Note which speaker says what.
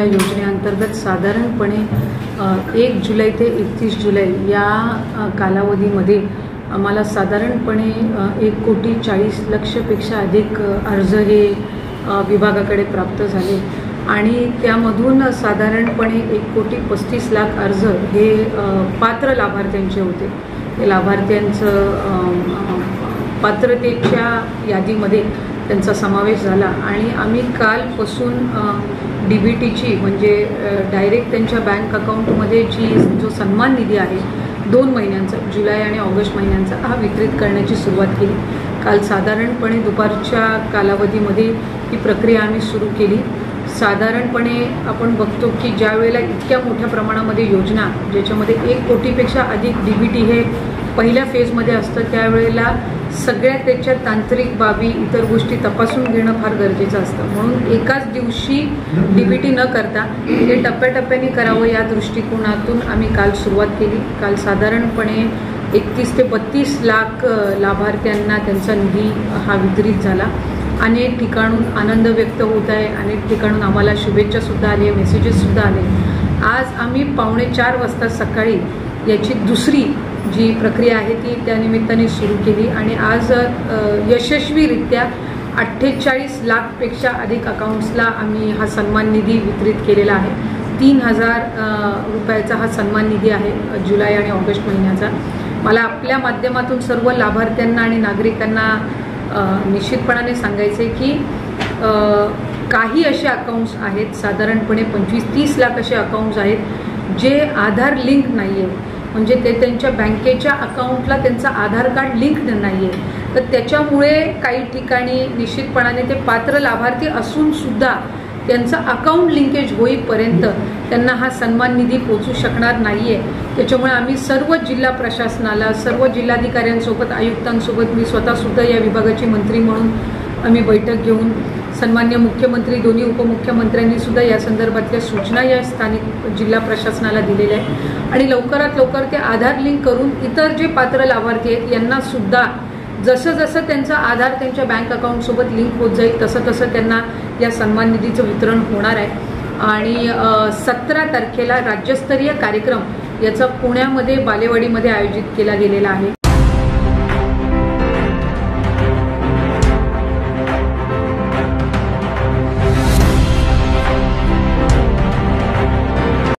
Speaker 1: या योजनेअंतर्गत साधारणपणे 1 जुलै ते 31 जुलै या कालावधीमध्ये आम्हाला साधारणपणे 1,40,00,000पेक्षा अधिक अर्ज हे विभागाकडे प्राप्त झाले आणि त्यामधून साधारणपणे 1,35,00,000 अर्ज हे पात्र लाभार्थ्यांचे होते। ते लाभार्थ्यांचं पात्रतेच्या यादीमध्ये त्यांचा समावेश झाला आणि आम्ही कालपासून DBTची म्हणजे डायरेक्ट त्यांच्या बँक अकाउंटमध्ये जो सन्मान निधी आहे 2 महिन्यांचा जुलै आणि ऑगस्ट महिन्यांचा हा वितरित करण्याची सुरुवात केली। काल साधारणपणे दुपारच्या कालावधीमध्ये ही प्रक्रिया आम्ही सुरू केली। साधारणपणे आपण बघतो की ज्या वेळेला इतक्या मोठ्या प्रमाणामध्ये योजना ज्याच्यामध्ये 1 कोटीपेक्षा अधिक DBT हे पहिल्या फेजमध्ये असतं त्यावेळेला सगळ्या त्याच्या तांत्रिक बाबी इतर गोष्टी तपासून घेणं फार गरजेचं असतं। म्हणून एकाच दिवशी DBT न करता हे टप्प्याटप्प्याने करावं या दृष्टिकोनातून आम्ही काल सुरुवात केली। काल साधारणपणे 31 ते 32 लाख लाभार्थ्यांना त्यांचा निधी हा वितरित झाला। अनेक ठिकाणून आनंद व्यक्त होत आहे, अनेक ठिकाणून आम्हाला शुभेच्छासुद्धा आले, मेसेजेससुद्धा आले। आज आम्ही 3:45 वाजता सकाळी याची दुसरी जी प्रक्रिया आहे ती त्या निमित्ताने सुरू केली आणि आज यशस्वीरित्या 48 लाखपेक्षा अधिक अकाउंट्सला आम्ही हा सन्मान निधी वितरित केलेला आहे। 3,000 रुपयाचा हा सन्मान निधी आहे जुलै आणि ऑगस्ट महिन्याचा। मला आपल्या माध्यमातून सर्व लाभार्थ्यांना आणि नागरिकांना निश्चितपणाने सांगायचे की काही असे अकाउंट्स आहेत साधारणपणे 25-30 लाख असे अकाउंट्स आहेत जे आधार लिंक नाही आहे, म्हणजे ते त्यांच्या बँकेच्या अकाउंटला त्यांचा आधार कार्ड लिंक्ड नाही आहे। तर त्याच्यामुळे काही ठिकाणी निश्चितपणाने ते पात्र लाभार्थी असूनसुद्धा त्यांचं अकाउंट लिंकेज होईपर्यंत त्यांना हा सन्मान निधी पोचू शकणार नाही आहे। त्याच्यामुळे आम्ही सर्व जिल्हा प्रशासनाला, सर्व जिल्हाधिकाऱ्यांसोबत, आयुक्तांसोबत, मी स्वतःसुद्धा या विभागाची मंत्री म्हणून आम्ही बैठक घेऊन सन्मान्य मुख्यमंत्री, दोन्ही उपमुख्यमंत्र्यांनी सुद्धा या संदर्भातल्या सूचना या स्थानिक जिल्हा प्रशासनाला दिलेल्या आहेत आणि लवकरात लवकर ते आधार लिंक करून इतर जे पात्र लाभार्थी आहेत यांना सुद्धा जसं जसं त्यांचा आधार त्यांच्या बँक अकाउंटसोबत लिंक होत जाईल तसं तसं त्यांना या सन्मान निधीचं वितरण होणार आहे। आणि 17 तारखेला राज्यस्तरीय कार्यक्रम याचा पुण्यामध्ये बालेवाडीमध्ये आयोजित केला गेलेला आहे।